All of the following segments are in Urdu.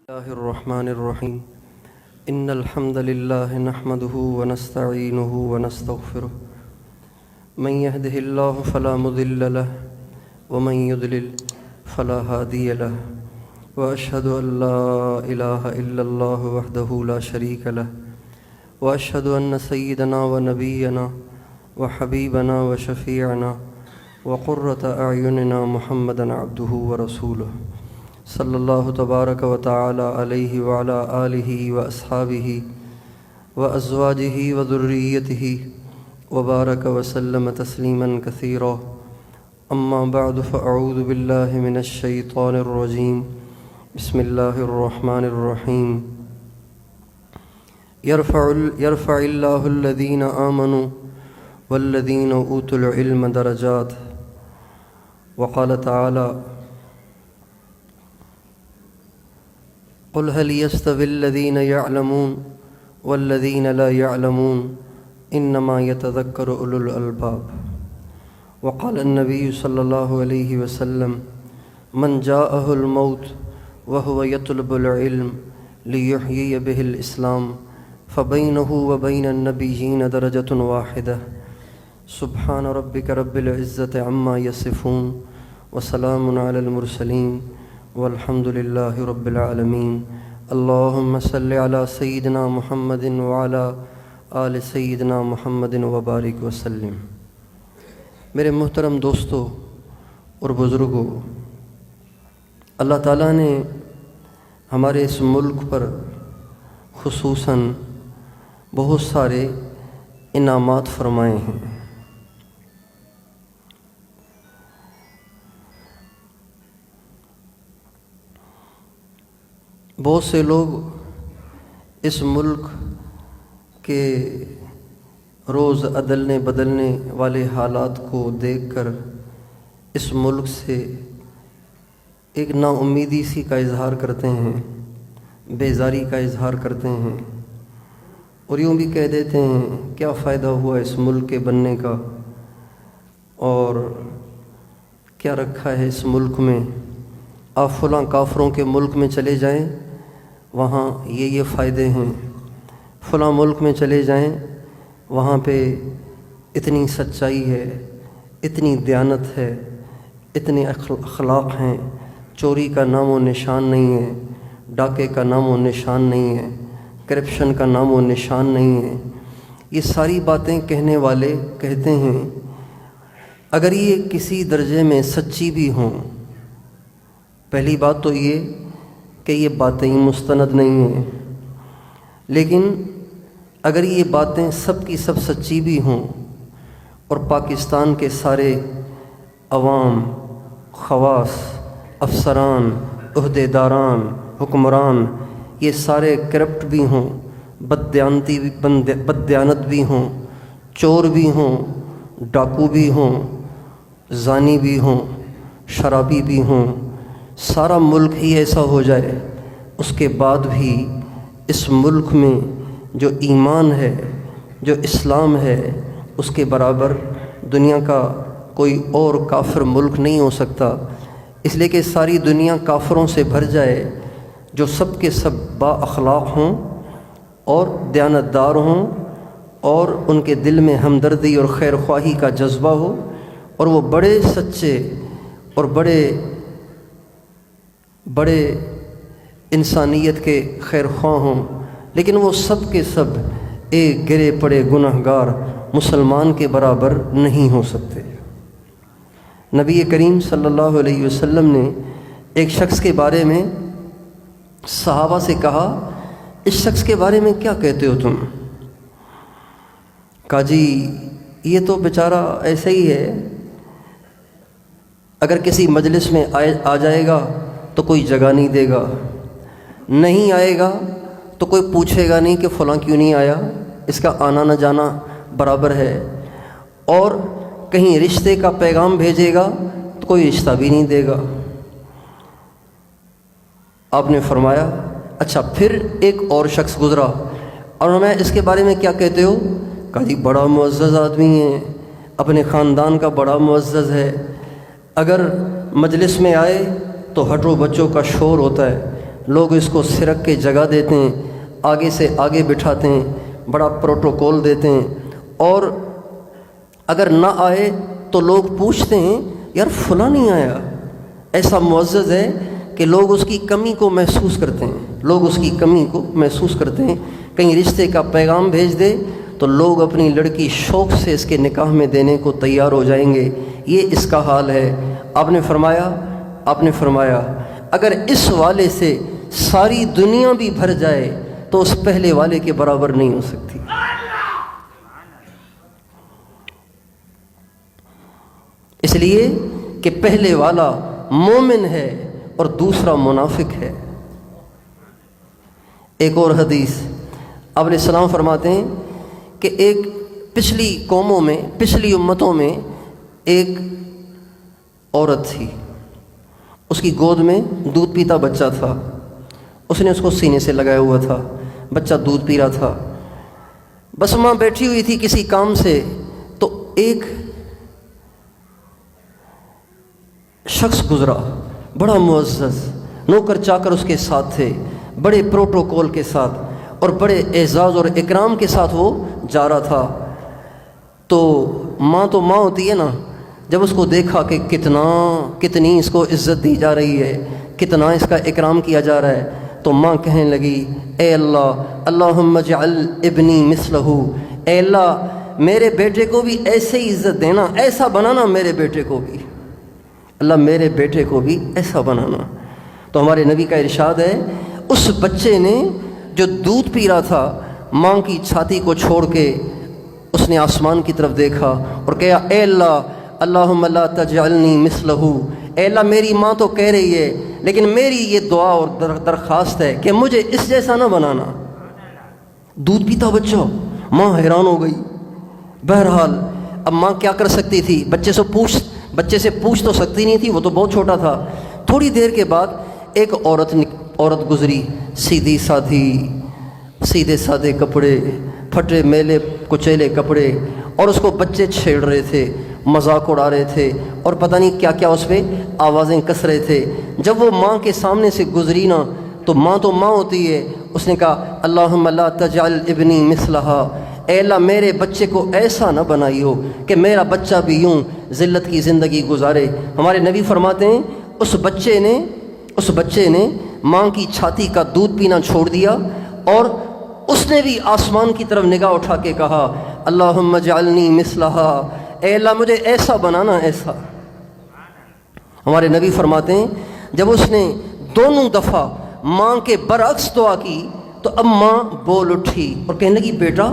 الله الرحمن الرحيم إن الحمد لله نحمده ونستعينه ونستغفره من يهده الله فلا مضل له ومن يضلل فلا هادي له وأشهد أن لا إله إلا الله وحده لا شريك له وأشهد أن سيدنا ونبينا وحبيبنا وشفيعنا وقرة أعيننا محمدا عبده ورسوله صلی اللہ تبارک و تعالی علیہ وعلی آلہ واصحابہ وازواجہ وذریتہ وبارک وسلم تسلیما کثیرا اما بعد فاعوذ باللہ من الشیطان الرجیم بسم اللہ الرحمن الرحیم یرفع اللہ الذین آمنوا والذین اوتوا العلم درجات وقال تعالی قل هل يستوي الذين يعلمون والذين لا يعلمون انما يتذكر اولو الالباب وقال النبي صلى الله عليه وسلم من جاءه الموت وهو يطلب العلم ليحيي به الاسلام فبينه وبين النبيين درجة واحدة سبحان ربك رب العزة عما يصفون وسلام على المرسلين والحمد للہ رب العالمین اللہم صلی علی سیدنا محمد وعلی آل سیدنا محمد وبارک وسلم۔ میرے محترم دوستو اور بزرگوں، اللہ تعالیٰ نے ہمارے اس ملک پر خصوصاً بہت سارے انعامات فرمائے ہیں۔ بہت سے لوگ اس ملک کے روز عدلنے بدلنے والے حالات کو دیکھ کر اس ملک سے ایک نا امیدی سی کا اظہار کرتے ہیں، بیزاری کا اظہار کرتے ہیں، اور یوں بھی کہہ دیتے ہیں کیا فائدہ ہوا اس ملک کے بننے کا، اور کیا رکھا ہے اس ملک میں، آپ فلاں کافروں کے ملک میں چلے جائیں وہاں یہ فائدے ہیں، فلاں ملک میں چلے جائیں وہاں پہ اتنی سچائی ہے، اتنی دیانت ہے، اتنے اخلاق ہیں، چوری کا نام و نشان نہیں ہے، ڈاکے کا نام و نشان نہیں ہے، کرپشن کا نام و نشان نہیں ہے۔ یہ ساری باتیں کہنے والے کہتے ہیں اگر یہ کسی درجے میں سچی بھی ہوں، پہلی بات تو یہ کہ یہ باتیں مستند نہیں ہیں، لیکن اگر یہ باتیں سب کی سب سچی بھی ہوں اور پاکستان کے سارے عوام، خواص، افسران، عہدیداران، حکمران یہ سارے کرپٹ بھی ہوں، بددیانت بھی ہوں، چور بھی ہوں، ڈاکو بھی ہوں، زانی بھی ہوں، شرابی بھی ہوں، سارا ملک ہی ایسا ہو جائے، اس کے بعد بھی اس ملک میں جو ایمان ہے، جو اسلام ہے، اس کے برابر دنیا کا کوئی اور کافر ملک نہیں ہو سکتا، اس لیے کہ ساری دنیا کافروں سے بھر جائے جو سب کے سب با اخلاق ہوں اور دیانتدار ہوں اور ان کے دل میں ہمدردی اور خیر خواہی کا جذبہ ہو، اور وہ بڑے سچے اور بڑے انسانیت کے خیر خواہ ہوں، لیکن وہ سب کے سب ایک گرے پڑے گنہگار مسلمان کے برابر نہیں ہو سکتے۔ نبی کریم صلی اللہ علیہ وسلم نے ایک شخص کے بارے میں صحابہ سے کہا اس شخص کے بارے میں کیا کہتے ہو تم؟ کہا جی یہ تو بیچارہ ایسے ہی ہے، اگر کسی مجلس میں آ جائے گا تو کوئی جگہ نہیں دے گا، نہیں آئے گا تو کوئی پوچھے گا نہیں کہ فلاں کیوں نہیں آیا، اس کا آنا نہ جانا برابر ہے، اور کہیں رشتے کا پیغام بھیجے گا تو کوئی رشتہ بھی نہیں دے گا۔ آپ نے فرمایا اچھا پھر ایک اور شخص گزرا اور میں اس کے بارے میں کیا کہتے ہو؟ کہا جی بڑا معزز آدمی ہے، اپنے خاندان کا بڑا معزز ہے، اگر مجلس میں آئے تو ہٹو بچوں کا شور ہوتا ہے، لوگ اس کو سرک کے جگہ دیتے ہیں، آگے سے آگے بٹھاتے ہیں، بڑا پروٹوکول دیتے ہیں، اور اگر نہ آئے تو لوگ پوچھتے ہیں یار فلاں نہیں آیا۔ ایسا معزز ہے کہ لوگ اس کی کمی کو محسوس کرتے ہیں، لوگ اس کی کمی کو محسوس کرتے ہیں۔ کہیں رشتے کا پیغام بھیج دے تو لوگ اپنی لڑکی شوق سے اس کے نکاح میں دینے کو تیار ہو جائیں گے۔ یہ اس کا حال ہے۔ آپ نے فرمایا اگر اس والے سے ساری دنیا بھی بھر جائے تو اس پہلے والے کے برابر نہیں ہو سکتی۔ اس لیے کہ پہلے والا مومن ہے اور دوسرا منافق ہے۔ ایک اور حدیث آپ علیہ السلام فرماتے ہیں کہ ایک پچھلی قوموں میں، پچھلی امتوں میں ایک عورت تھی، اس کی گود میں دودھ پیتا بچہ تھا، اس نے اس کو سینے سے لگایا ہوا تھا، بچہ دودھ پی رہا تھا۔ بس ماں بیٹھی ہوئی تھی کسی کام سے، تو ایک شخص گزرا، بڑا معزز، نوکر چاکر اس کے ساتھ تھے، بڑے پروٹوکول کے ساتھ اور بڑے اعزاز اور اکرام کے ساتھ وہ جا رہا تھا۔ تو ماں ہوتی ہے نا، جب اس کو دیکھا کہ کتنی اس کو عزت دی جا رہی ہے، کتنا اس کا اکرام کیا جا رہا ہے، تو ماں کہنے لگی اے اللہ، اللہم اجعل ابنی مثلہ، اے اللہ میرے بیٹے کو بھی ایسے ہی عزت دینا، ایسا بنانا میرے بیٹے کو بھی، اللہ میرے بیٹے کو بھی ایسا بنانا۔ تو ہمارے نبی کا ارشاد ہے، اس بچے نے جو دودھ پی رہا تھا، ماں کی چھاتی کو چھوڑ کے اس نے آسمان کی طرف دیکھا اور کہا اے اللہ، اللہم لا تجعلنی مثلہ، اے اللہ میری ماں تو کہہ رہی ہے لیکن میری یہ دعا اور درخواست ہے کہ مجھے اس جیسا نہ بنانا۔ دودھ پیتا بچہ، ماں حیران ہو گئی۔ بہرحال اب ماں کیا کر سکتی تھی؟ بچے سے پوچھ تو سکتی نہیں تھی، وہ تو بہت چھوٹا تھا۔ تھوڑی دیر کے بعد ایک عورت گزری، سیدھی سادھی، سیدھے سادے کپڑے، پھٹے میلے کچیلے کپڑے، اور اس کو بچے چھیڑ رہے تھے، مذاق اڑا رہے تھے، اور پتہ نہیں کیا کیا اس پہ آوازیں کس رہے تھے۔ جب وہ ماں کے سامنے سے گزری نا، تو ماں ہوتی ہے، اس نے کہا اللہم لا تجعل ابنی مثلہا، اے اللہ میرے بچے کو ایسا نہ بنائی ہو کہ میرا بچہ بھی یوں ذلت کی زندگی گزارے۔ ہمارے نبی فرماتے ہیں اس بچے نے ماں کی چھاتی کا دودھ پینا چھوڑ دیا، اور اس نے بھی آسمان کی طرف نگاہ اٹھا کے کہا اللہم اجعلنی مثلہا، اے اللہ مجھے ایسا بنانا، ایسا۔ ہمارے نبی فرماتے ہیں جب اس نے دونوں دفعہ ماں کے برعکس دعا کی تو اب ماں بول اٹھی اور کہنے لگی بیٹا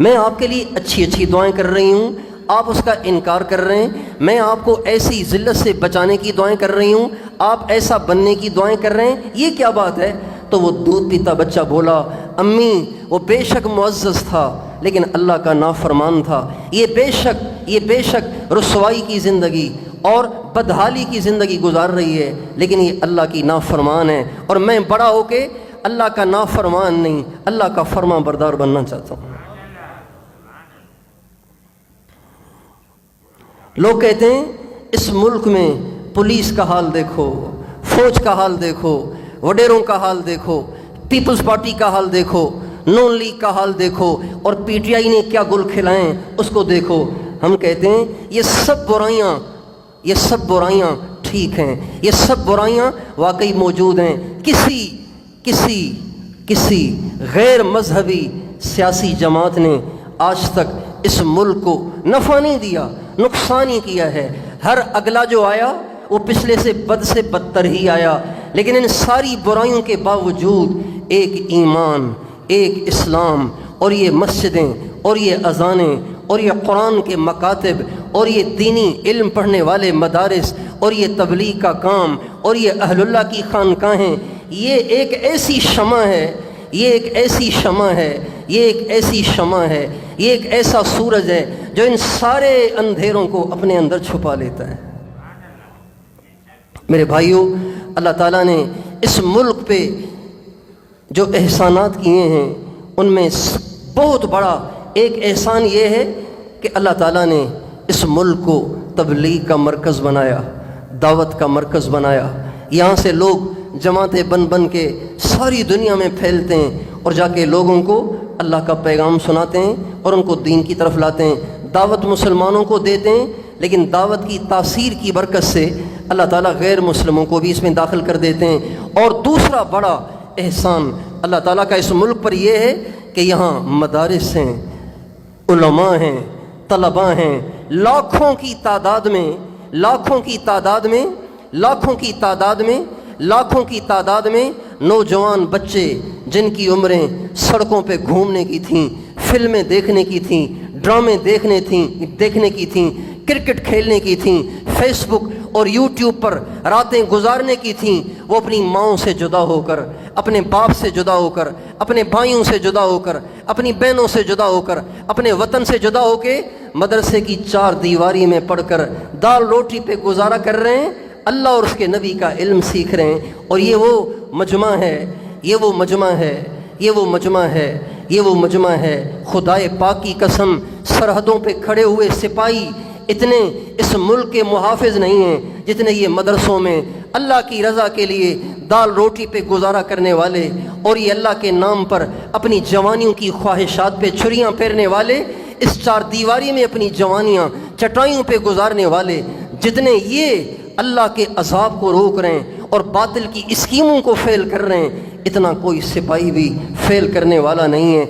میں آپ کے لیے اچھی دعائیں کر رہی ہوں، آپ اس کا انکار کر رہے ہیں، میں آپ کو ایسی ذلت سے بچانے کی دعائیں کر رہی ہوں، آپ ایسا بننے کی دعائیں کر رہے ہیں، یہ کیا بات ہے؟ تو وہ دودھ پیتا بچہ بولا امی وہ بے شک معزز تھا لیکن اللہ کا نافرمان تھا، یہ بے شک رسوائی کی زندگی اور بدحالی کی زندگی گزار رہی ہے لیکن یہ اللہ کی نافرمان ہے، اور میں بڑا ہو کے اللہ کا نافرمان نہیں، اللہ کا فرمان بردار بننا چاہتا ہوں۔ لوگ کہتے ہیں اس ملک میں پولیس کا حال دیکھو، فوج کا حال دیکھو، وڈیروں کا حال دیکھو، پیپلز پارٹی کا حال دیکھو، نون لیگ کا حال دیکھو، اور پی ٹی آئی نے کیا گل کھلائیں اس کو دیکھو۔ ہم کہتے ہیں یہ سب برائیاں ٹھیک ہیں، یہ سب برائیاں واقعی موجود ہیں۔ کسی غیر مذہبی سیاسی جماعت نے آج تک اس ملک کو نفع نہیں دیا، نقصان ہی کیا ہے۔ ہر اگلا جو آیا وہ پچھلے سے بدتر ہی آیا، لیکن ان ساری برائیوں کے باوجود ایک ایمان، ایک اسلام، اور یہ مسجدیں، اور یہ اذانیں، اور یہ قرآن کے مکاتب، اور یہ دینی علم پڑھنے والے مدارس، اور یہ تبلیغ کا کام، اور یہ اہل اللہ کی خانقاہیں، یہ ایک ایسی شمع ہے، یہ ایک ایسی یہ ایک ایسا سورج ہے جو ان سارے اندھیروں کو اپنے اندر چھپا لیتا ہے۔ میرے بھائیوں، اللہ تعالیٰ نے اس ملک پہ جو احسانات کیے ہیں ان میں بہت بڑا ایک احسان یہ ہے کہ اللہ تعالیٰ نے اس ملک کو تبلیغ کا مرکز بنایا، دعوت کا مرکز بنایا۔ یہاں سے لوگ جماعتیں بن بن کے ساری دنیا میں پھیلتے ہیں اور جا کے لوگوں کو اللہ کا پیغام سناتے ہیں اور ان کو دین کی طرف لاتے ہیں، دعوت مسلمانوں کو دیتے ہیں، لیکن دعوت کی تاثیر کی برکت سے اللہ تعالیٰ غیر مسلموں کو بھی اس میں داخل کر دیتے ہیں۔ اور دوسرا بڑا احسان اللہ تعالیٰ کا اس ملک پر یہ ہے کہ یہاں مدارس ہیں، علماء ہیں، طلباء ہیں، لاکھوں کی تعداد میں نوجوان بچے جن کی عمریں سڑکوں پہ گھومنے کی تھیں، فلمیں دیکھنے کی تھیں، ڈرامے دیکھنے کی تھیں، کرکٹ کھیلنے کی تھیں، فیس بک اور یوٹیوب پر راتیں گزارنے کی تھیں، وہ اپنی ماؤں سے جدا ہو کر، اپنے باپ سے جدا ہو کر، اپنے بھائیوں سے جدا ہو کر، اپنی بہنوں سے جدا ہو کر، اپنے وطن سے جدا ہو کے مدرسے کی چار دیواری میں پڑھ کر دال روٹی پہ گزارا کر رہے ہیں، اللہ اور اس کے نبی کا علم سیکھ رہے ہیں۔ اور یہ وہ مجمع ہے خدائے پاک کی قسم، سرحدوں پہ کھڑے ہوئے سپاہی اتنے اس ملک کے محافظ نہیں ہیں جتنے یہ مدرسوں میں اللہ کی رضا کے لیے دال روٹی پہ گزارا کرنے والے، اور یہ اللہ کے نام پر اپنی جوانیوں کی خواہشات پہ چھریاں پھیرنے والے، اس چار دیواری میں اپنی جوانیاں چٹائیوں پہ گزارنے والے، جتنے یہ اللہ کے عذاب کو روک رہے ہیں اور باطل کی اسکیموں کو فیل کر رہے ہیں، اتنا کوئی سپاہی بھی فیل کرنے والا نہیں ہے،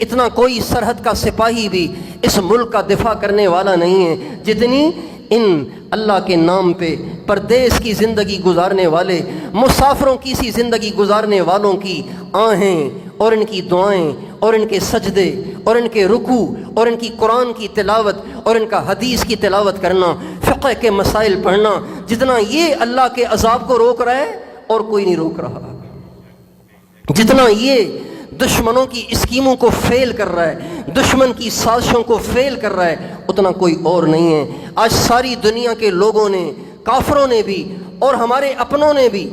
اتنا کوئی سرحد کا سپاہی بھی اس ملک کا دفاع کرنے والا نہیں ہے جتنی ان اللہ کے نام پہ پردیس کی زندگی گزارنے والے، مسافروں کی سی زندگی گزارنے والوں کی آہیں اور ان کی دعائیں اور ان کے سجدے اور ان کے رکوع اور ان کی قرآن کی تلاوت اور ان کا حدیث کی تلاوت کرنا، فقہ کے مسائل پڑھنا، جتنا یہ اللہ کے عذاب کو روک رہا ہے اور کوئی نہیں روک رہا، جتنا یہ دشمنوں کی اسکیموں کو فیل کر رہا ہے، دشمن کی سازشوں کو فیل کر رہا ہے، اتنا کوئی اور نہیں ہے۔ آج ساری دنیا کے لوگوں نے، کافروں نے بھی اور ہمارے اپنوں نے بھی،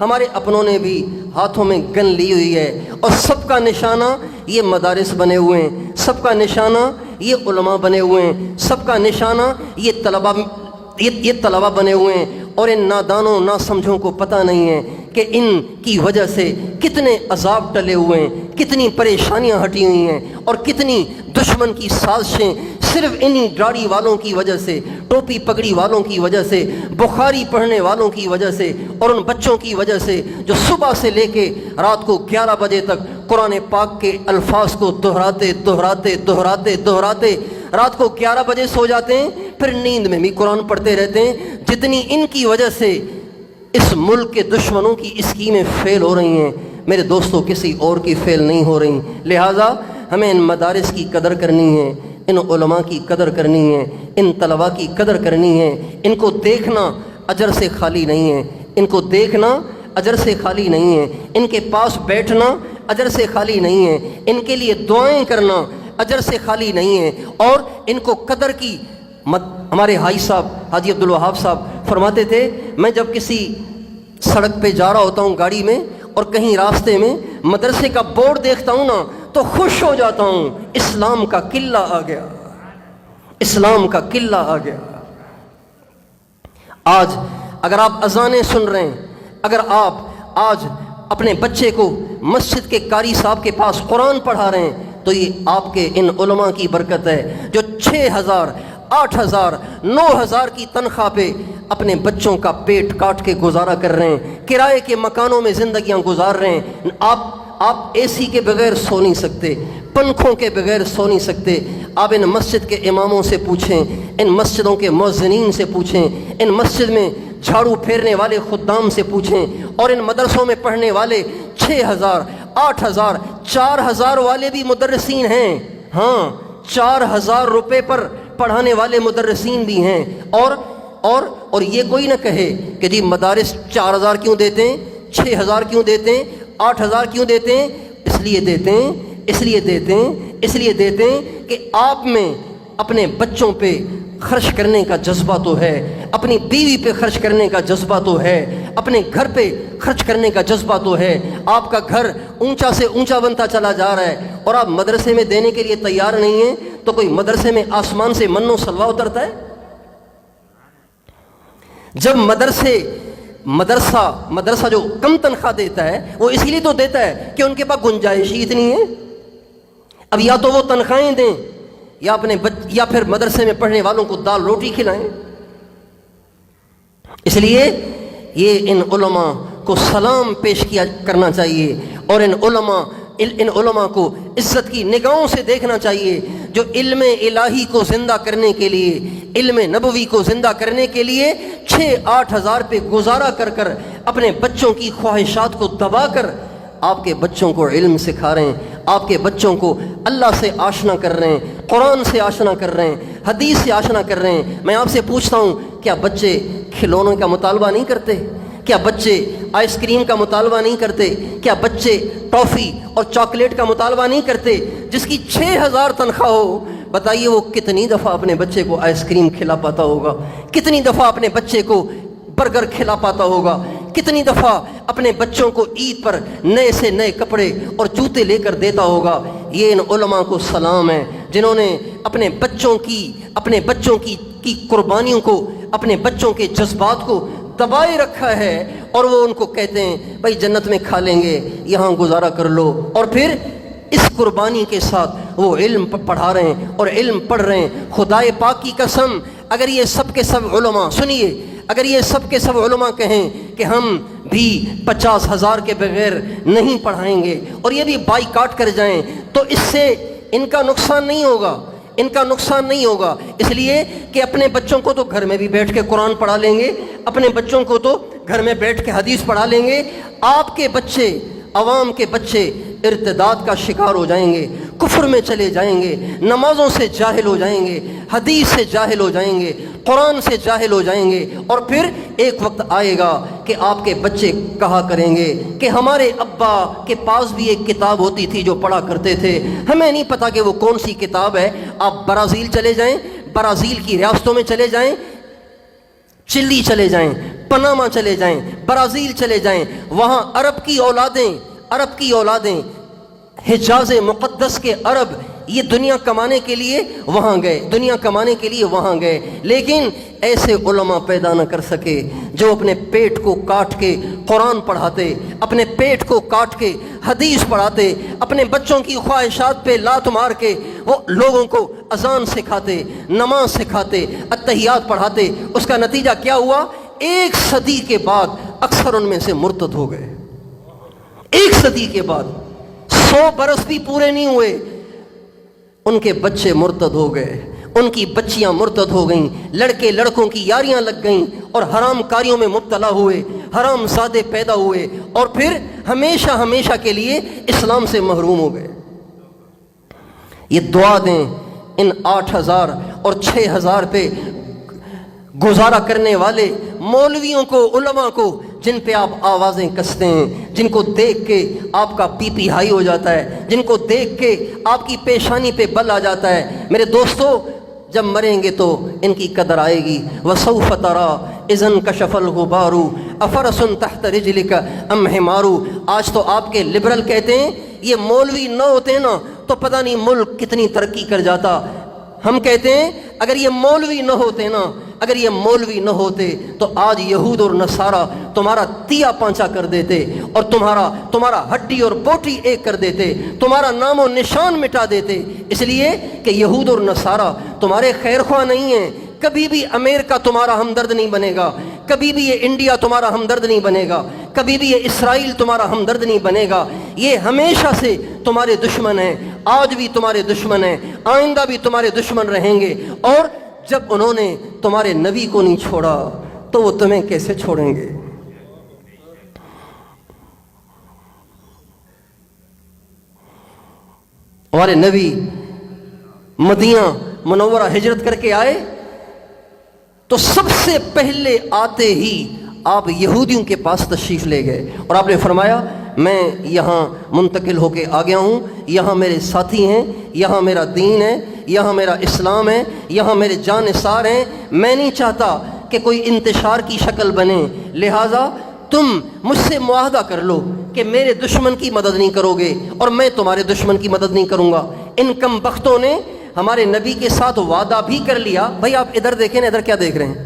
ہمارے اپنوں نے بھی ہاتھوں میں گن لی ہوئی ہے، اور سب کا نشانہ یہ مدارس بنے ہوئے ہیں، سب کا نشانہ یہ علماء بنے ہوئے ہیں، سب کا نشانہ یہ طلباء بنے ہوئے ہیں، اور ان نادانوں ناسمجھوں کو پتہ نہیں ہے کہ ان کی وجہ سے کتنے عذاب ٹلے ہوئے ہیں، کتنی پریشانیاں ہٹی ہوئی ہیں، اور کتنی دشمن کی سازشیں صرف انہی داڑھی والوں کی وجہ سے، ٹوپی پگڑی والوں کی وجہ سے، بخاری پڑھنے والوں کی وجہ سے، اور ان بچوں کی وجہ سے جو صبح سے لے کے رات کو 11 بجے تک قرآن پاک کے الفاظ کو دہراتے رات کو 11 بجے سو جاتے ہیں، پھر نیند میں بھی قرآن پڑھتے رہتے ہیں۔ جتنی ان کی وجہ سے اس ملک کے دشمنوں کی اسکیمیں فیل ہو رہی ہیں، میرے دوستوں کسی اور کی فیل نہیں ہو رہی، لہٰذا ہمیں ان مدارس کی قدر کرنی ہے، ان علماء کی قدر کرنی ہے، ان طلباء کی قدر کرنی ہے۔ ان کو دیکھنا اجر سے خالی نہیں ہے، ان کے پاس بیٹھنا اجر سے خالی نہیں ہے، ان کے لیے دعائیں کرنا اجر سے خالی نہیں ہے، اور ان کو قدر کی ہمارے حاجی صاحب حاجی عبدالوہاب صاحب فرماتے تھے، میں جب کسی سڑک پہ جا رہا ہوتا ہوں گاڑی میں اور کہیں راستے میں مدرسے کا بورڈ دیکھتا ہوں نا تو خوش ہو جاتا ہوں، اسلام کا قلعہ آ گیا۔ آج اگر آپ اذانیں سن رہے ہیں، اگر آپ آج اپنے بچے کو مسجد کے قاری صاحب کے پاس قرآن پڑھا رہے ہیں تو یہ آپ کے ان علماء کی برکت ہے جو 6,000 8,000 9,000 کی تنخواہ پہ اپنے بچوں کا پیٹ کاٹ کے گزارا کر رہے ہیں، کرائے کے مکانوں میں زندگیاں گزار رہے ہیں۔ آپ اے سی کے بغیر سو نہیں سکتے، پنکھوں کے بغیر سو نہیں سکتے۔ آپ ان مسجد کے اماموں سے پوچھیں، ان مسجدوں کے مؤذنین سے پوچھیں، ان مسجد میں جھاڑو پھیرنے والے خدام سے پوچھیں، اور ان مدرسوں میں پڑھنے والے 6,000 8,000 4,000 والے بھی مدرسین ہیں، ہاں 4,000 روپے پر پڑھانے والے مدرسین بھی ہیں۔ اور یہ کوئی نہ کہے کہ جی مدارس 4,000 کیوں دیتے ہیں، 6,000 کیوں دیتے ہیں، 8,000 کیوں دیتے ہیں؟ اس لیے دیتے ہیں کہ آپ میں اپنے بچوں پہ خرچ کرنے کا جذبہ تو ہے، اپنی بیوی پہ خرچ کرنے کا جذبہ تو ہے، اپنے گھر پہ خرچ کرنے کا جذبہ تو ہے۔ آپ کا گھر اونچا سے اونچا بنتا چلا جا رہا ہے اور آپ مدرسے میں دینے کے لیے تیار نہیں ہیں، تو کوئی مدرسے میں آسمان سے من و سلوہ اترتا ہے؟ جب مدرسے مدرسہ جو کم تنخواہ دیتا ہے وہ اسی لیے تو دیتا ہے کہ ان کے پاس گنجائش ہی اتنی ہے. اب یا تو وہ تنخواہیں دیں یا پھر مدرسے میں پڑھنے والوں کو دال روٹی کھلائیں. اس لیے یہ ان علماء کو سلام پیش کرنا چاہیے اور ان علماء کو عزت کی نگاہوں سے دیکھنا چاہیے جو علم الہی کو زندہ کرنے کے لیے، علم نبوی کو زندہ کرنے کے لیے 6-8 ہزار پہ گزارا کر اپنے بچوں کی خواہشات کو دبا کر آپ کے بچوں کو علم سکھا رہے ہیں، آپ کے بچوں کو اللہ سے آشنا کر رہے ہیں، قرآن سے آشنا کر رہے ہیں، حدیث سے آشنا کر رہے ہیں. میں آپ سے پوچھتا ہوں، کیا بچے کھلونوں کا مطالبہ نہیں کرتے؟ کیا بچے آئس کریم کا مطالبہ نہیں کرتے؟ کیا بچے ٹافی اور چاکلیٹ کا مطالبہ نہیں کرتے؟ جس کی 6,000 تنخواہ ہو، بتائیے وہ کتنی دفعہ اپنے بچے کو آئس کریم کھلا پاتا ہوگا؟ کتنی دفعہ اپنے بچے کو برگر کھلا پاتا ہوگا؟ کتنی دفعہ اپنے بچوں کو عید پر نئے سے نئے کپڑے اور جوتے لے کر دیتا ہوگا؟ یہ ان علماء کو سلام ہے جنہوں نے اپنے بچوں کی قربانیوں کو، اپنے بچوں کے جذبات کو دبائے رکھا ہے، اور وہ ان کو کہتے ہیں بھائی جنت میں کھا لیں گے، یہاں گزارا کر لو. اور پھر اس قربانی کے ساتھ وہ علم پڑھا رہے ہیں اور علم پڑھ رہے ہیں. خدائے پاک کی قسم، اگر یہ سب کے سب علماء، سنیے، اگر یہ سب کے سب علماء کہیں کہ ہم بھی 50,000 کے بغیر نہیں پڑھائیں گے اور یہ بھی بائیکاٹ کر جائیں، تو اس سے ان کا نقصان نہیں ہوگا، اس لیے کہ اپنے بچوں کو تو گھر میں بھی بیٹھ کے قرآن پڑھا لیں گے، اپنے بچوں کو تو گھر میں بیٹھ کے حدیث پڑھا لیں گے. آپ کے بچے، عوام کے بچے ارتداد کا شکار ہو جائیں گے، کفر میں چلے جائیں گے، نمازوں سے جاہل ہو جائیں گے، حدیث سے جاہل ہو جائیں گے، قرآن سے جاہل ہو جائیں گے. اور پھر ایک وقت آئے گا کہ آپ کے بچے کہا کریں گے کہ ہمارے ابا کے پاس بھی ایک کتاب ہوتی تھی جو پڑھا کرتے تھے، ہمیں نہیں پتہ کہ وہ کون سی کتاب ہے. آپ برازیل چلے جائیں، برازیل کی ریاستوں میں چلے جائیں، چلی چلے جائیں، پناما چلے جائیں، برازیل چلے جائیں، وہاں عرب کی اولادیں حجاز مقدس کے عرب یہ دنیا کمانے کے لیے وہاں گئے، لیکن ایسے علماء پیدا نہ کر سکے جو اپنے پیٹ کو کاٹ کے قرآن پڑھاتے، اپنے پیٹ کو کاٹ کے حدیث پڑھاتے، اپنے بچوں کی خواہشات پہ لات مار کے وہ لوگوں کو اذان سکھاتے، نماز سکھاتے، اتحیات پڑھاتے. اس کا نتیجہ کیا ہوا؟ 1 صدی کے بعد اکثر ان میں سے مرتد ہو گئے. 1 صدی کے بعد، 100 برس بھی پورے نہیں ہوئے، ان کے بچے مرتد ہو گئے، ان کی بچیاں مرتد ہو گئیں، لڑکے لڑکوں کی یاریاں لگ گئیں اور حرام کاریوں میں مبتلا ہوئے، حرام زادے پیدا ہوئے، اور پھر ہمیشہ کے لیے اسلام سے محروم ہو گئے. یہ دعا دیں ان 8,000 اور 6,000 پہ گزارا کرنے والے مولویوں کو، علماء کو، جن پہ آپ آوازیں کستے ہیں، جن کو دیکھ کے آپ کا بی پی ہائی ہو جاتا ہے، جن کو دیکھ کے آپ کی پیشانی پہ بل آ جاتا ہے. میرے دوستو، جب مریں گے تو ان کی قدر آئے گی. وَسَوْفَ تَرَىٰ إِذَا انْكَشَفَ الْغُبَارُ أَفَرَسٌ تَحْتَ رِجْلِكَ أَمْ حِمَارُ. آج تو آپ کے لبرل کہتے ہیں یہ مولوی نہ ہوتے نا تو پتہ نہیں ملک کتنی ترقی کر جاتا. ہم کہتے ہیں اگر یہ مولوی نہ ہوتے تو آج یہود اور نصارہ تمہارا تیا پانچا کر دیتے اور تمہارا ہڈی اور بوٹی ایک کر دیتے، تمہارا نام و نشان مٹا دیتے. اس لیے کہ یہود اور نصارہ تمہارے خیر خواہ نہیں ہیں. کبھی بھی امریکہ تمہارا ہمدرد نہیں بنے گا، کبھی بھی یہ انڈیا تمہارا ہمدرد نہیں بنے گا، کبھی بھی یہ اسرائیل تمہارا ہمدرد نہیں بنے گا. یہ ہمیشہ سے تمہارے دشمن ہیں، آج بھی تمہارے دشمن ہیں، آئندہ بھی تمہارے دشمن رہیں گے. اور جب انہوں نے تمہارے نبی کو نہیں چھوڑا تو وہ تمہیں کیسے چھوڑیں گے؟ ہمارے نبی مدینہ منورہ ہجرت کر کے آئے تو سب سے پہلے آتے ہی آپ یہودیوں کے پاس تشریف لے گئے اور آپ نے فرمایا میں یہاں منتقل ہو کے آ گیا ہوں، یہاں میرے ساتھی ہیں، یہاں میرا دین ہے، یہاں میرا اسلام ہے، یہاں میرے جان نثار ہیں. میں نہیں چاہتا کہ کوئی انتشار کی شکل بنے، لہٰذا تم مجھ سے معاہدہ کر لو کہ میرے دشمن کی مدد نہیں کرو گے اور میں تمہارے دشمن کی مدد نہیں کروں گا. ان کم بختوں نے ہمارے نبی کے ساتھ وعدہ بھی کر لیا. بھائی آپ ادھر دیکھیں نا، ادھر کیا دیکھ رہے ہیں؟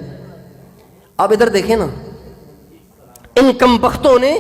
آپ ادھر دیکھیں نا، ان کم بختوں نے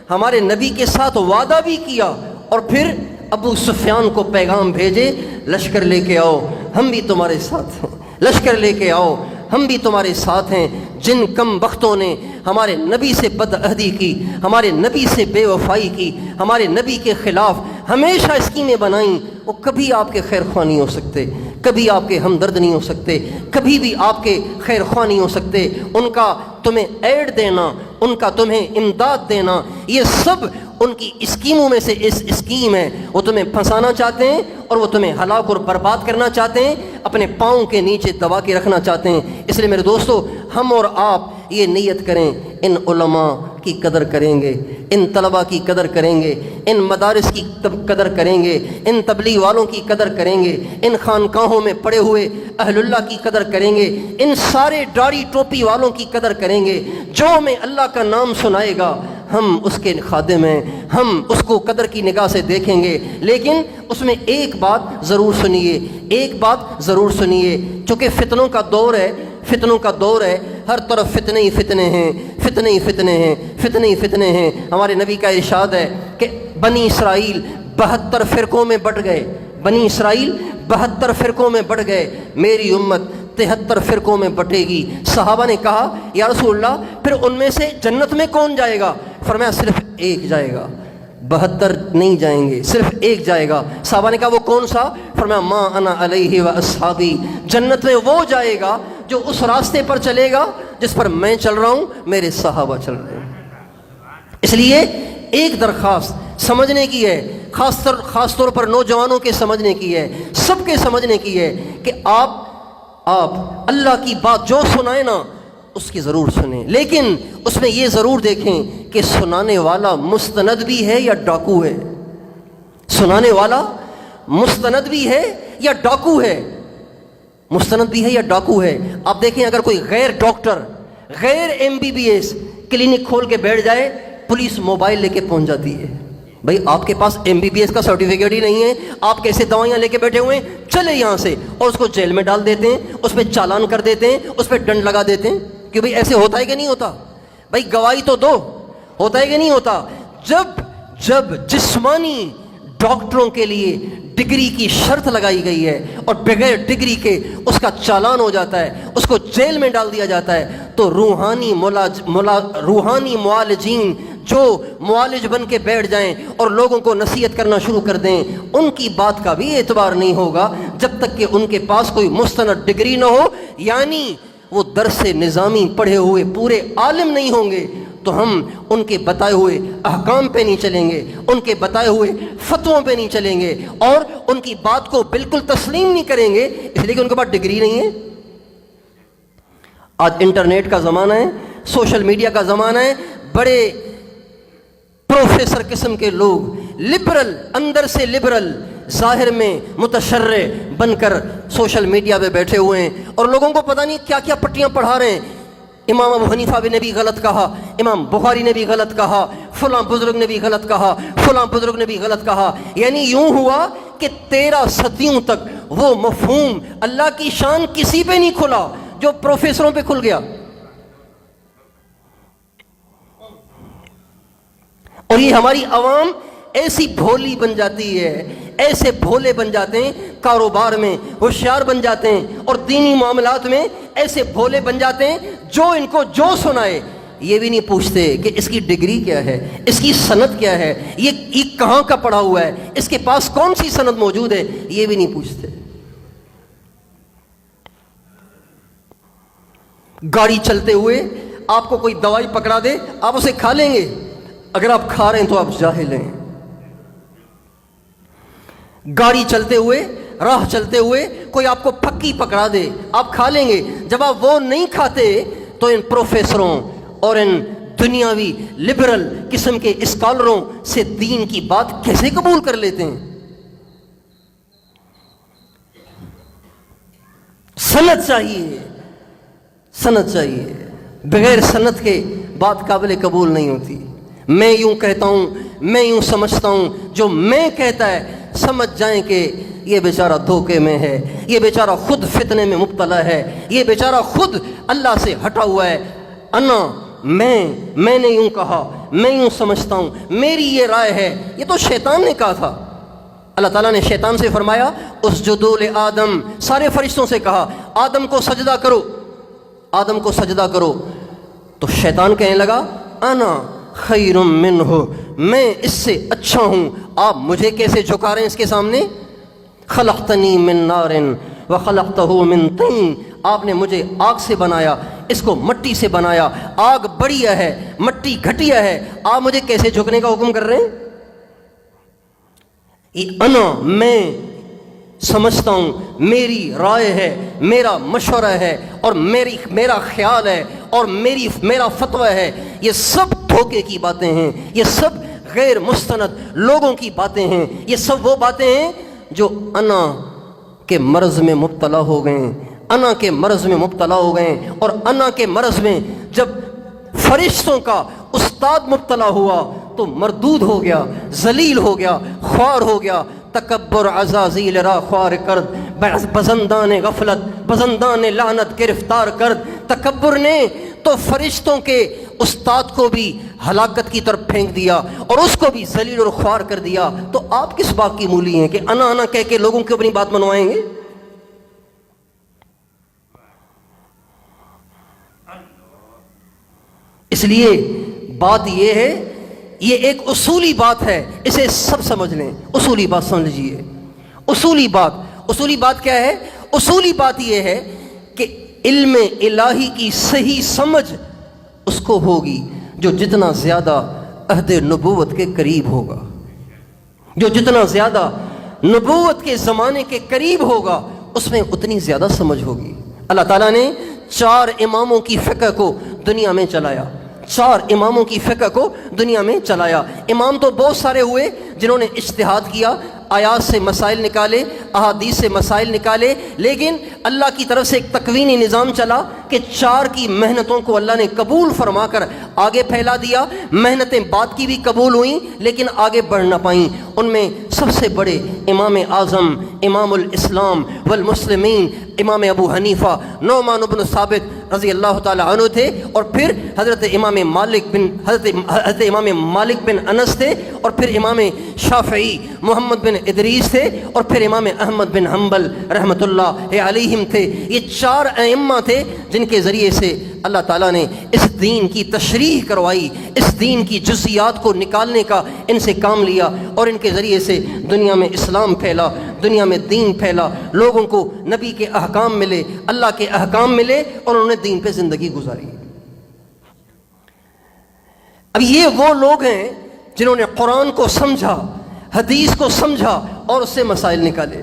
ہمارے نبی کے ساتھ وعدہ بھی کیا اور پھر ابو سفیان کو پیغام بھیجے لشکر لے کے آؤ، ہم بھی تمہارے ساتھ ہیں، لشکر لے کے آؤ، ہم بھی تمہارے ساتھ ہیں۔ جن کم بختوں نے ہمارے نبی سے بدعہدی کی، ہمارے نبی سے بے وفائی کی، ہمارے نبی کے خلاف ہمیشہ اسکیمیں بنائیں، وہ کبھی آپ کے خیر خواہ نہیں ہو سکتے، کبھی آپ کے ہمدرد نہیں ہو سکتے، کبھی بھی آپ کے خیر خواہ نہیں ہو سکتے۔ ان کا تمہیں ایڈ دینا، ان کا تمہیں امداد دینا، یہ سب ان کی اسکیموں میں سے اس اسکیم ہے۔ وہ تمہیں پھنسانا چاہتے ہیں اور وہ تمہیں ہلاک اور برباد کرنا چاہتے ہیں، اپنے پاؤں کے نیچے دبا کے رکھنا چاہتے ہیں۔ اس لیے میرے دوستو، ہم اور آپ یہ نیت کریں، ان علماء کی قدر کریں گے، ان طلباء کی قدر کریں گے، ان مدارس کی قدر کریں گے، ان تبلیغ والوں کی قدر کریں گے، ان خانقاہوں میں پڑے ہوئے اہل اللہ کی قدر کریں گے، ان سارے داڑھی ٹوپی والوں کی قدر کریں گے۔ جو ہمیں اللہ کا نام سنائے گا ہم اس کے خادم ہیں، ہم اس کو قدر کی نگاہ سے دیکھیں گے، لیکن اس میں ایک بات ضرور سنیے، ایک بات ضرور سنیے، چونکہ فتنوں کا دور ہے، فتنوں کا دور ہے، ہر طرف فتنے ہی فتنے ہیں، فتنے ہی فتنے ہیں، فتنے ہی فتنے ہیں۔ ہمارے نبی کا ارشاد ہے کہ بنی اسرائیل 72 فرقوں میں بٹ گئے، بنی اسرائیل 72 فرقوں میں بٹ گئے، میری امت 73 فرقوں میں بٹے گی۔ صحابہ نے کہا یا رسول اللہ پھر ان میں سے جنت میں کون جائے گا؟ فرمایا صرف ایک جائے گا، 72 نہیں جائیں گے، صرف ایک جائے گا۔ صحابہ نے کہا وہ کون سا؟ فرمایا ما انا علیہ و اصحابی، جنت میں وہ جائے گا جو اس راستے پر چلے گا جس پر میں چل رہا ہوں، میرے صحابہ چل رہے ہیں۔ اس لیے ایک درخواست سمجھنے کی ہے، خاص طور پر نوجوانوں کے سمجھنے کی ہے، سب کے سمجھنے کی ہے کہ آپ اللہ کی بات جو سنائیں نا اس کی ضرور سنیں، لیکن اس میں یہ ضرور دیکھیں کہ سنانے والا مستند بھی ہے یا ڈاکو ہے، سنانے والا مستند بھی ہے یا ڈاکو ہے، مستند بھی ہے یا ڈاکو ہے۔ آپ دیکھیں اگر کوئی غیر ڈاکٹر، غیر MBBS کلینک کھول کے بیٹھ جائے، پولیس موبائل لے کے پہنچ جاتی ہے۔ بھائی آپ کے پاس MBBS کا سرٹیفکیٹ ہی نہیں ہے، آپ کیسے دوائیاں لے کے بیٹھے ہوئے ہیں؟ چلے یہاں سے، اور اس کو جیل میں ڈال دیتے ہیں، اس پہ چالان کر دیتے ہیں، اس پہ ڈنڈ لگا دیتے ہیں کہ بھائی ایسے ہوتا ہے کہ نہیں ہوتا؟ بھائی گواہی تو دو، ہوتا ہے کہ نہیں ہوتا؟ جب جسمانی ڈاکٹروں کے لیے ڈگری کی شرط لگائی گئی ہے اور بغیر ڈگری کے اس کا چالان ہو جاتا ہے، اس کو جیل میں ڈال دیا جاتا ہے، تو روحانی معالجین جو معالج بن کے بیٹھ جائیں اور لوگوں کو نصیحت کرنا شروع کر دیں، ان کی بات کا بھی اعتبار نہیں ہوگا جب تک کہ ان کے پاس کوئی مستند ڈگری نہ ہو، یعنی وہ درس نظامی پڑھے ہوئے پورے عالم نہیں ہوں گے، تو ہم ان کے بتائے ہوئے احکام پہ نہیں چلیں گے، ان کے بتائے ہوئے فتووں پہ نہیں چلیں گے، اور ان کی بات کو بالکل تسلیم نہیں کریں گے، اس لیے کہ ان کے پاس ڈگری نہیں ہے۔ آج انٹرنیٹ کا زمانہ ہے، سوشل میڈیا کا زمانہ ہے، بڑے پروفیسر قسم کے لوگ، لبرل، اندر سے لبرل، ظاہر میں متشرع بن کر سوشل میڈیا پہ بیٹھے ہوئے ہیں اور لوگوں کو پتہ نہیں کیا کیا پٹیاں پڑھا رہے ہیں۔ امام ابو حنیفہ نے بھی غلط کہا، امام بخاری نے بھی غلط کہا، فلاں بزرگ نے بھی غلط کہا، فلاں بزرگ نے بھی غلط کہا، یعنی یوں ہوا کہ 13 صدیوں تک وہ مفہوم اللہ کی شان کسی پہ نہیں کھلا جو پروفیسروں پہ کھل گیا۔ اور یہ ہماری عوام ایسی بھولی بن جاتی ہے، ایسے بھولے بن جاتے ہیں، کاروبار میں ہوشیار بن جاتے ہیں اور دینی معاملات میں ایسے بھولے بن جاتے ہیں، جو ان کو جو سنائے یہ بھی نہیں پوچھتے کہ اس کی ڈگری کیا ہے، اس کی سند کیا ہے، یہ کہاں کا پڑھا ہوا ہے، اس کے پاس کون سی سند موجود ہے، یہ بھی نہیں پوچھتے۔ گاڑی چلتے ہوئے آپ کو کوئی دوائی پکڑا دے، آپ اسے کھا لیں گے؟ اگر آپ کھا رہے ہیں تو آپ جاہل ہیں۔ گاڑی چلتے ہوئے، راہ چلتے ہوئے کوئی آپ کو پھکی پکڑا دے، آپ کھا لیں گے؟ جب آپ وہ نہیں کھاتے تو ان پروفیسروں اور ان دنیاوی لبرل قسم کے اسکالروں سے دین کی بات کیسے قبول کر لیتے ہیں؟ سند چاہیے، سند چاہیے، بغیر سند کے بات قابل قبول نہیں ہوتی۔ میں یوں کہتا ہوں، میں یوں سمجھتا ہوں، جو میں کہتا ہے سمجھ جائیں کہ یہ بیچارہ دھوکے میں ہے، یہ بیچارہ خود فتنے میں مبتلا ہے، یہ بیچارہ خود اللہ سے ہٹا ہوا ہے۔ انا میں نے یوں کہا، میں یوں سمجھتا ہوں، میری یہ رائے ہے، یہ تو شیطان نے کہا تھا۔ اللہ تعالیٰ نے شیطان سے فرمایا اسجدوا لآدم، سارے فرشتوں سے کہا آدم کو سجدہ کرو، آدم کو سجدہ کرو۔ تو شیطان کہنے لگا انا خیر منہ، میں اس سے اچھا ہوں، آپ مجھے کیسے جھکا رہے ہیں اس کے سامنے؟ خلقتنی من نار وخلقتہ من طین، آپ نے مجھے آگ سے بنایا، اس کو مٹی سے بنایا، آگ بڑھیا ہے، مٹی گھٹیا ہے، آپ مجھے کیسے جھکنے کا حکم کر رہے ہیں؟ یہ انا، میں سمجھتا ہوں، میری رائے ہے، میرا مشورہ ہے، اور میرا خیال ہے، اور میرا فتویٰ ہے، یہ سب دھوکے کی باتیں ہیں، یہ سب غیر مستند لوگوں کی باتیں ہیں، یہ سب وہ باتیں ہیں جو انا کے مرض میں مبتلا ہو گئے ہیں، انا کے مرض میں مبتلا ہو گئے ہیں۔ اور انا کے مرض میں جب فرشتوں کا استاد مبتلا ہوا تو مردود ہو گیا، ذلیل ہو گیا، خوار ہو گیا۔ تکبر عزازیل را خوار کرد، بزندان غفلت بزندان لعنت گرفتار کرد۔ تکبر نے تو فرشتوں کے استاد کو بھی ہلاکت کی طرف پھینک دیا اور اس کو بھی ذلیل اور خوار کر دیا۔ تو آپ کس بات کی مولی ہیں کہ انا کہہ کے لوگوں کی اپنی بات منوائیں گے؟ اس لیے بات یہ ہے، یہ ایک اصولی بات ہے، اسے سب سمجھ لیں، اصولی بات سمجھ لیجیے۔ اصولی بات کیا ہے؟ اصولی بات یہ ہے کہ علم الہی کی صحیح سمجھ اس کو ہوگی جو جتنا زیادہ عہد نبوت کے قریب ہوگا، جو جتنا زیادہ نبوت کے زمانے کے قریب ہوگا اس میں اتنی زیادہ سمجھ ہوگی۔ اللہ تعالیٰ نے 4 اماموں کی فقہ کو دنیا میں چلایا، 4 اماموں کی فقہ کو دنیا میں چلایا۔ امام تو بہت سارے ہوئے جنہوں نے اجتہاد کیا، آیات سے مسائل نکالے، احادیث سے مسائل نکالے، لیکن اللہ کی طرف سے ایک تکوینی نظام چلا کہ 4 کی محنتوں کو اللہ نے قبول فرما کر آگے پھیلا دیا۔ محنتیں بعد کی بھی قبول ہوئیں لیکن آگے بڑھ نہ پائیں۔ ان میں سب سے بڑے امام اعظم، امام الاسلام والمسلمین، امام ابو حنیفہ نعمان بن ثابت رضی اللہ تعالی عنہ تھے، اور پھر حضرت امام مالک بن انس تھے، اور پھر امام شافعی محمد بن ادریس تھے، اور پھر امام احمد بن حنبل رحمۃ اللہ علیہم تھے۔ یہ 4 ائمہ تھے جن کے ذریعے سے اللہ تعالیٰ نے اس دین کی تشریح کروائی، اس دین کی جزیات کو نکالنے کا ان سے کام لیا، اور ان کے ذریعے سے دنیا میں اسلام پھیلا، دنیا میں دین پھیلا، لوگوں کو نبی کے احکام ملے، اللہ کے احکام ملے، اور انہوں نے دین پہ زندگی گزاری۔ اب یہ وہ لوگ ہیں جنہوں نے قرآن کو سمجھا، حدیث کو سمجھا اور اس سے مسائل نکالے۔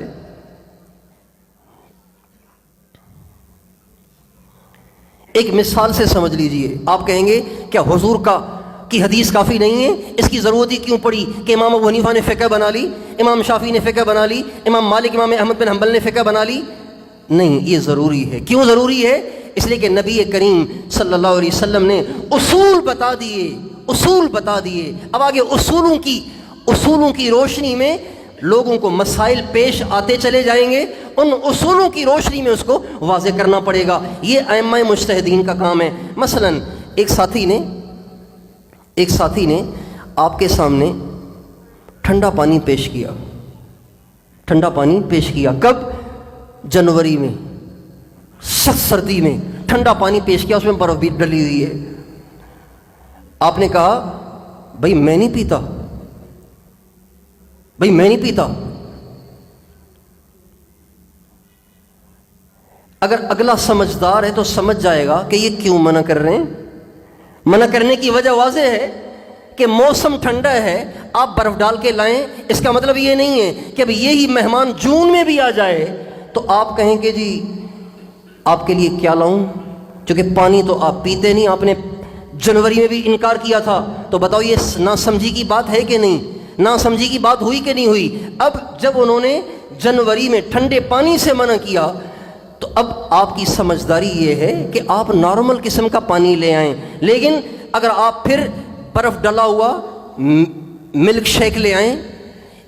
ایک مثال سے سمجھ لیجئے، آپ کہیں گے کیا حضور کی حدیث کافی نہیں ہے؟ اس کی ضرورت ہی کیوں پڑی کہ امام ابو حنیفہ نے فقہ بنا لی، امام شافعی نے فقہ بنا لی، امام مالک امام احمد بن حنبل نے فقہ بنا لی؟ نہیں، یہ ضروری ہے۔ کیوں ضروری ہے؟ اس لیے کہ نبی کریم صلی اللہ علیہ وسلم نے اصول بتا دیے۔ اب آگے اصولوں کی روشنی میں لوگوں کو مسائل پیش آتے چلے جائیں گے، ان اصولوں کی روشنی میں اس کو واضح کرنا پڑے گا۔ یہ ائمہ مجتہدین کا کام ہے۔ مثلا ایک ساتھی نے آپ کے سامنے ٹھنڈا پانی پیش کیا۔ کب؟ جنوری میں، سخت سردی میں ٹھنڈا پانی پیش کیا، اس میں برف بھی ڈلی ہوئی ہے۔ آپ نے کہا بھائی میں نہیں پیتا۔ اگر اگلا سمجھدار ہے تو سمجھ جائے گا کہ یہ کیوں منع کر رہے ہیں۔ منع کرنے کی وجہ واضح ہے کہ موسم ٹھنڈا ہے، آپ برف ڈال کے لائیں، اس کا مطلب یہ نہیں ہے کہ اب یہی مہمان جون میں بھی آ جائے تو آپ کہیں کہ جی آپ کے لیے کیا لاؤں، چونکہ پانی تو آپ پیتے نہیں، آپ نے جنوری میں بھی انکار کیا تھا، تو بتاؤ یہ ناسمجھی کی بات ہے کہ نہیں؟ ناسمجھی کی بات ہوئی کہ نہیں ہوئی؟ اب جب انہوں نے جنوری میں ٹھنڈے پانی سے منع کیا تو اب آپ کی سمجھداری یہ ہے کہ آپ نارمل قسم کا پانی لے آئیں، لیکن اگر آپ پھر برف ڈلا ہوا ملک شیک لے آئیں،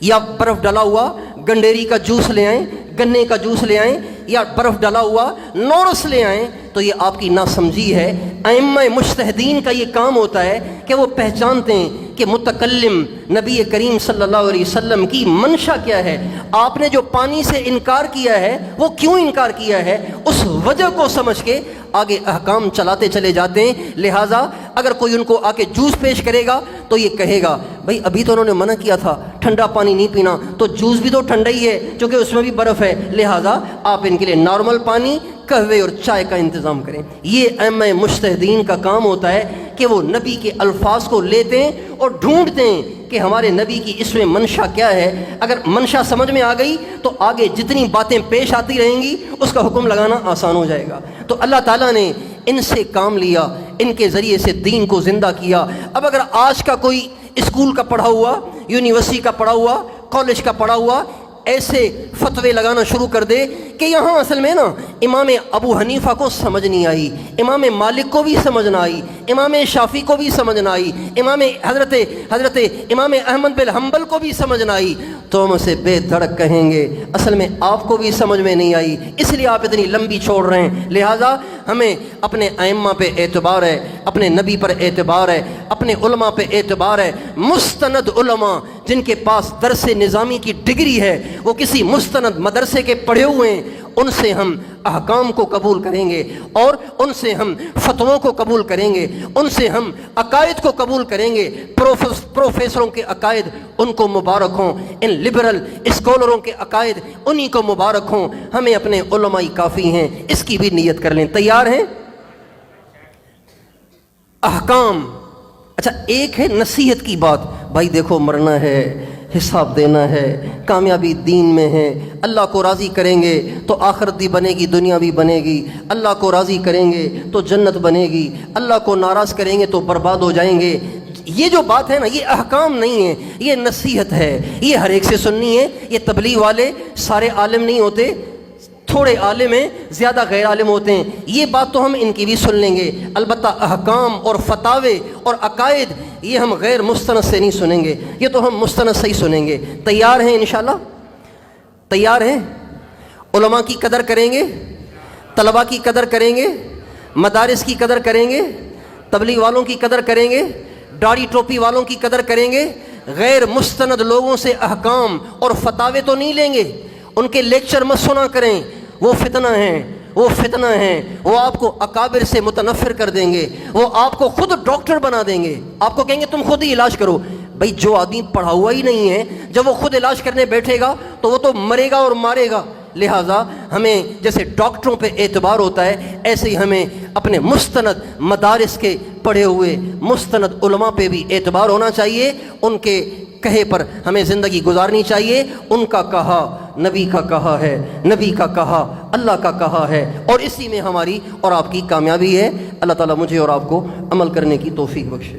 یا برف ڈلا ہوا گنڈیری کا جوس لے آئیں، گنے کا جوس لے آئیں، یا برف ڈلا ہوا نورس لے آئیں تو یہ آپ کی ناسمجھی ہے۔ ائمہ مجتہدین کا یہ کام ہوتا ہے کہ وہ پہچانتے ہیں کہ متکلم نبی کریم صلی اللہ علیہ وسلم کی منشا کیا ہے۔ آپ نے جو پانی سے انکار کیا ہے وہ کیوں انکار کیا ہے، اس وجہ کو سمجھ کے آگے احکام چلاتے چلے جاتے ہیں۔ لہٰذا اگر کوئی ان کو آ کے جوس پیش کرے گا تو یہ کہے گا بھائی ابھی تو انہوں نے منع کیا تھا ٹھنڈا پانی نہیں پینا، تو جوس بھی تو ٹھنڈا ہی ہے کیونکہ اس میں بھی برف ہے، لہٰذا آپ ان کے لیے نارمل پانی، قہوے اور چائے کا انتظام کریں۔ یہ ائمہ مجتہدین کا کام ہوتا ہے کہ وہ نبی کے الفاظ کو لیتے ہیں اور ڈھونڈتے ہیں کہ ہمارے نبی کی اس میں منشا کیا ہے۔ اگر منشا سمجھ میں آ گئی تو آگے جتنی باتیں پیش آتی رہیں گی اس کا حکم لگانا آسان ہو جائے گا۔ تو اللہ تعالیٰ نے ان سے کام لیا، ان کے ذریعے سے دین کو زندہ کیا۔ اب اگر آج کا کوئی اسکول کا پڑھا ہوا، یونیورسٹی کا پڑھا ہوا، کالج کا پڑھا ہوا ایسے فتوے لگانا شروع کر دے کہ یہاں اصل میں نا امام ابو حنیفہ کو سمجھ نہیں آئی، امام مالک کو بھی سمجھ نہ آئی، امام شافعی کو بھی سمجھ نہ آئی، حضرت امام احمد بن حنبل کو بھی سمجھ نہ آئی، تو ہم اسے بے دھڑک کہیں گے اصل میں آپ کو بھی سمجھ میں نہیں آئی، اس لیے آپ اتنی لمبی چھوڑ رہے ہیں۔ لہٰذا ہمیں اپنے ائمہ پہ اعتبار ہے، اپنے نبی پر اعتبار ہے، اپنے علماء پہ اعتبار ہے۔ مستند علماء جن کے پاس درس نظامی کی ڈگری ہے، وہ کسی مستند مدرسے کے پڑھے ہوئے ہیں، ان سے ہم احکام کو قبول کریں گے اور ان سے ہم فتووں کو قبول کریں گے، ان سے ہم عقائد کو قبول کریں گے۔ پروفیسروں کے عقائد ان کو مبارک ہوں، ان لبرل اسکالروں کے عقائد انہی کو مبارک ہوں۔ ہمیں اپنے علماء کافی ہیں، اس کی بھی نیت کر لیں۔ تیار ہیں؟ احکام، اچھا ایک ہے نصیحت کی بات، بھائی دیکھو مرنا ہے، حساب دینا ہے، کامیابی دین میں ہے، اللہ کو راضی کریں گے تو آخرت بھی بنے گی، دنیا بھی بنے گی، اللہ کو راضی کریں گے تو جنت بنے گی، اللہ کو ناراض کریں گے تو برباد ہو جائیں گے۔ یہ جو بات ہے نا، یہ احکام نہیں ہے، یہ نصیحت ہے، یہ ہر ایک سے سننی ہے۔ یہ تبلیغ والے سارے عالم نہیں ہوتے، تھوڑے عالم ہیں، زیادہ غیر عالم ہوتے ہیں، یہ بات تو ہم ان کی بھی سن لیں گے، البتہ احکام اور فتاوے اور عقائد یہ ہم غیر مستند سے نہیں سنیں گے، یہ تو ہم مستند سے ہی سنیں گے۔ تیار ہیں انشاءاللہ؟ تیار ہیں؟ علماء کی قدر کریں گے، طلباء کی قدر کریں گے، مدارس کی قدر کریں گے، تبلیغ والوں کی قدر کریں گے، داڑھی ٹوپی والوں کی قدر کریں گے، غیر مستند لوگوں سے احکام اور فتاوے تو نہیں لیں گے، ان کے لیکچر مت سنا کریں، وہ فتنہ ہیں، وہ فتنہ ہیں، وہ آپ کو اکابر سے متنفر کر دیں گے، وہ آپ کو خود ڈاکٹر بنا دیں گے، آپ کو کہیں گے تم خود ہی علاج کرو۔ بھائی جو آدمی پڑھا ہوا ہی نہیں ہے، جب وہ خود علاج کرنے بیٹھے گا تو وہ تو مرے گا اور مارے گا۔ لہٰذا ہمیں جیسے ڈاکٹروں پہ اعتبار ہوتا ہے، ایسے ہی ہمیں اپنے مستند مدارس کے پڑھے ہوئے مستند علماء پہ بھی اعتبار ہونا چاہیے، ان کے کہے پر ہمیں زندگی گزارنی چاہیے۔ ان کا کہا نبی کا کہا ہے، نبی کا کہا اللہ کا کہا ہے، اور اسی میں ہماری اور آپ کی کامیابی ہے۔ اللہ تعالیٰ مجھے اور آپ کو عمل کرنے کی توفیق بخشے۔